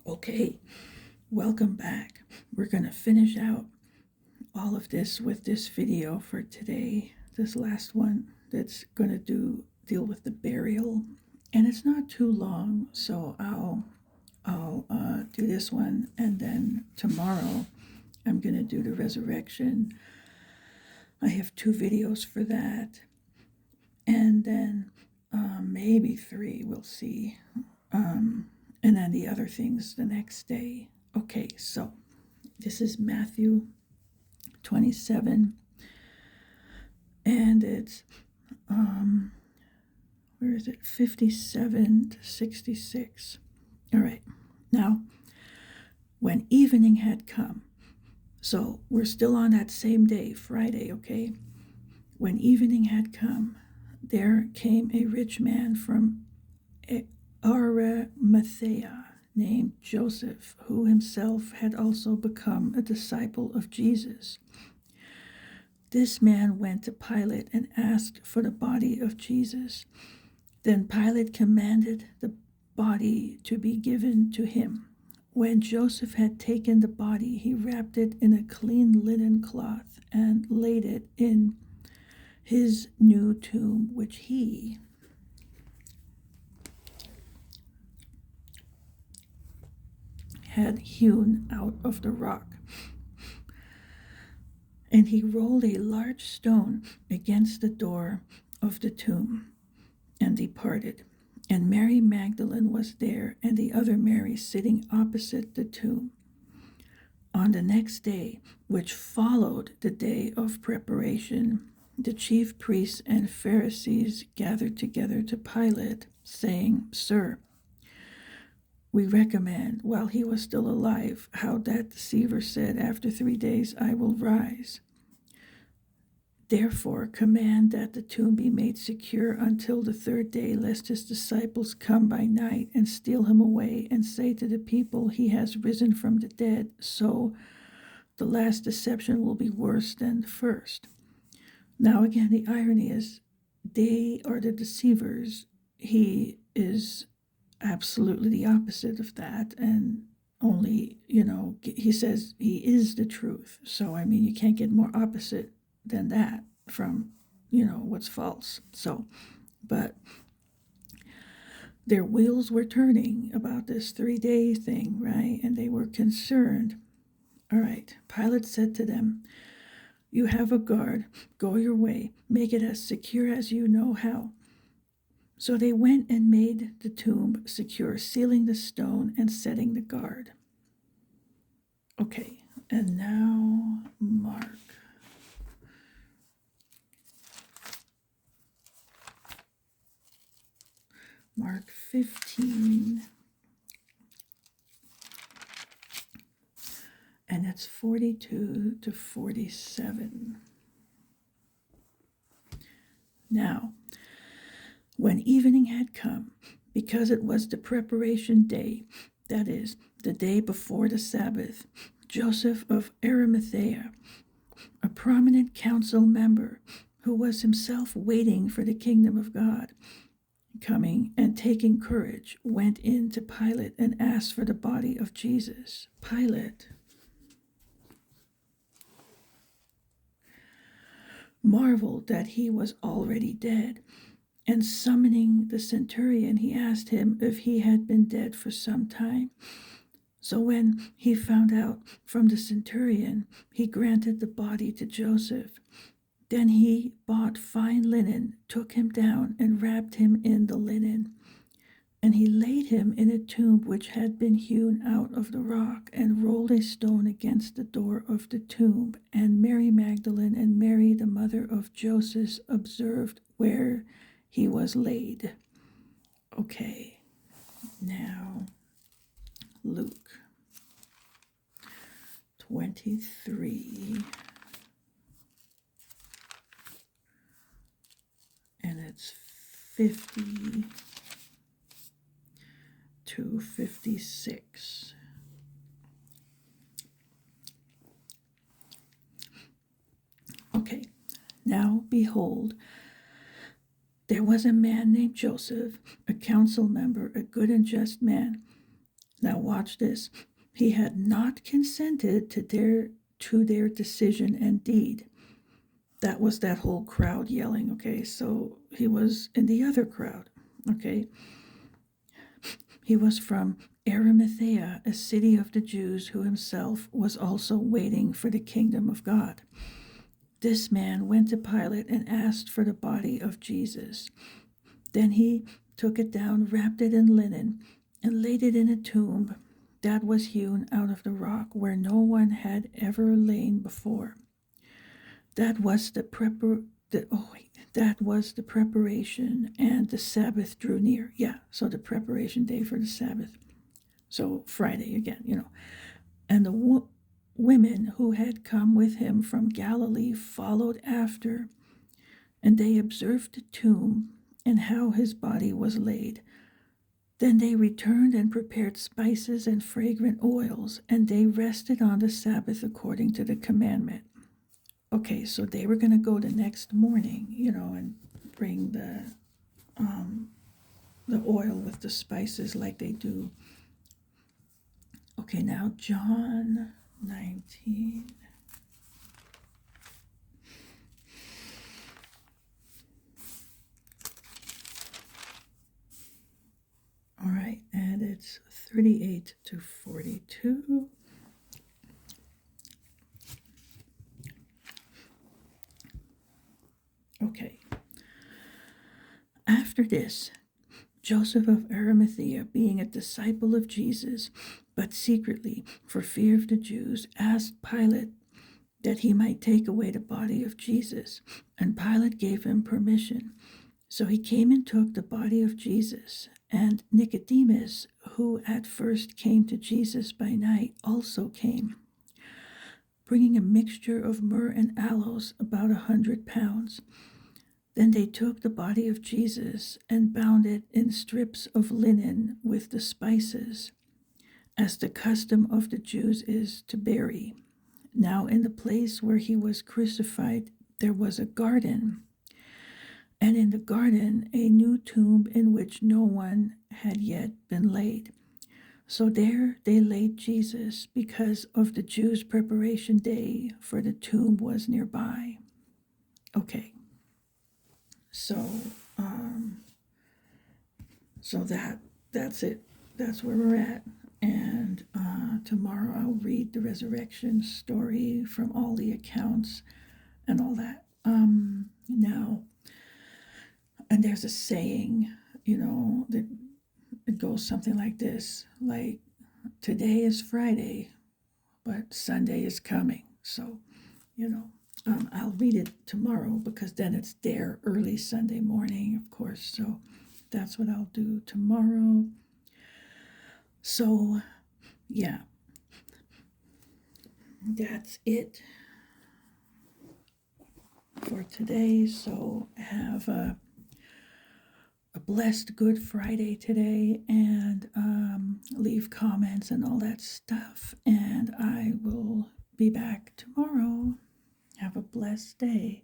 Okay, welcome back. We're going to finish out all of this with this video for today. This last one that's going to deal with the burial, and it's not too long, so I'll do this one, and then tomorrow I'm going to do the resurrection. I have 2 videos for that, and then maybe 3. We'll see. And then the other things the next day. Okay, so this is Matthew 27, and it's where is it? 57 to 66. All right. Now, when evening had come, so we're still on that same day, Friday, okay? When evening had come, there came a rich man from Arimathea named Joseph, who himself had also become a disciple of Jesus. This man went to Pilate and asked for the body of Jesus. Then Pilate commanded the body to be given to him. When Joseph had taken the body, he wrapped it in a clean linen cloth and laid it in his new tomb, which he had hewn out of the rock. And he rolled a large stone against the door of the tomb and departed. And Mary Magdalene was there, and the other Mary sitting opposite the tomb. On the next day, which followed the day of preparation, the chief priests and Pharisees gathered together to Pilate, saying, Sir, we recommend, while he was still alive, how that deceiver said, After 3 days I will rise. Therefore command that the tomb be made secure until the 3rd day, lest his disciples come by night and steal him away and say to the people, He has risen from the dead. So the last deception will be worse than the first. Now again, the irony is they are the deceivers. He is absolutely the opposite of that, and only, he says he is the truth. So, I mean, you can't get more opposite than that from, what's false. So, but their wheels were turning about this 3-day thing, right? And they were concerned. All right, Pilate said to them, You have a guard, go your way, make it as secure as you know how. So they went and made the tomb secure, sealing the stone and setting the guard. Okay, and now Mark. Mark 15. And it's 42 to 47. Now, when evening had come, because it was the preparation day, that is, the day before the Sabbath, Joseph of Arimathea, a prominent council member who was himself waiting for the kingdom of God, coming and taking courage, went in to Pilate and asked for the body of Jesus. Pilate marveled that he was already dead, and summoning the centurion, he asked him if he had been dead for some time. So when he found out from the centurion, he granted the body to Joseph. Then he bought fine linen, took him down, and wrapped him in the linen. And he laid him in a tomb which had been hewn out of the rock, and rolled a stone against the door of the tomb. And Mary Magdalene and Mary, the mother of Joseph, observed where he was laid. Okay, now Luke 23, and it's 50 to 56. Okay, now behold, there was a man named Joseph, a council member, a good and just man. Now watch this. He had not consented to their decision and deed. That was that whole crowd yelling, okay? So he was in the other crowd, okay? He was from Arimathea, a city of the Jews, who himself was also waiting for the kingdom of God. This man went to Pilate and asked for the body of Jesus. Then he took it down, wrapped it in linen, and laid it in a tomb that was hewn out of the rock where no one had ever lain before. That was the preparation, and the Sabbath drew near. Yeah, so the preparation day for the Sabbath. So Friday again. And the women who had come with him from Galilee followed after, and they observed the tomb and how his body was laid. Then they returned and prepared spices and fragrant oils, and they rested on the Sabbath according to the commandment. Okay, so they were going to go the next morning, and bring the oil with the spices like they do. Okay, now John 19. All right, and it's 38 to 42. Okay. After this, Joseph of Arimathea, being a disciple of Jesus, but secretly for fear of the Jews, asked Pilate that he might take away the body of Jesus, and Pilate gave him permission. So he came and took the body of Jesus, and Nicodemus, who at first came to Jesus by night, also came, bringing a mixture of myrrh and aloes, about 100 pounds. Then they took the body of Jesus and bound it in strips of linen with the spices, as the custom of the Jews is to bury. Now in the place where he was crucified there was a garden, and in the garden a new tomb in which no one had yet been laid. So there they laid Jesus, because of the Jews' preparation day, for the tomb was nearby. Okay, so that's it. That's where we're at. And tomorrow I'll read the resurrection story from all the accounts and all that. Now, and there's a saying, that it goes something like this, like, today is Friday, but Sunday is coming. So, I'll read it tomorrow, because then it's there early Sunday morning, of course. So that's what I'll do tomorrow. So, yeah, that's it for today. So have a blessed Good Friday today, and leave comments and all that stuff. And I will be back tomorrow. Have a blessed day.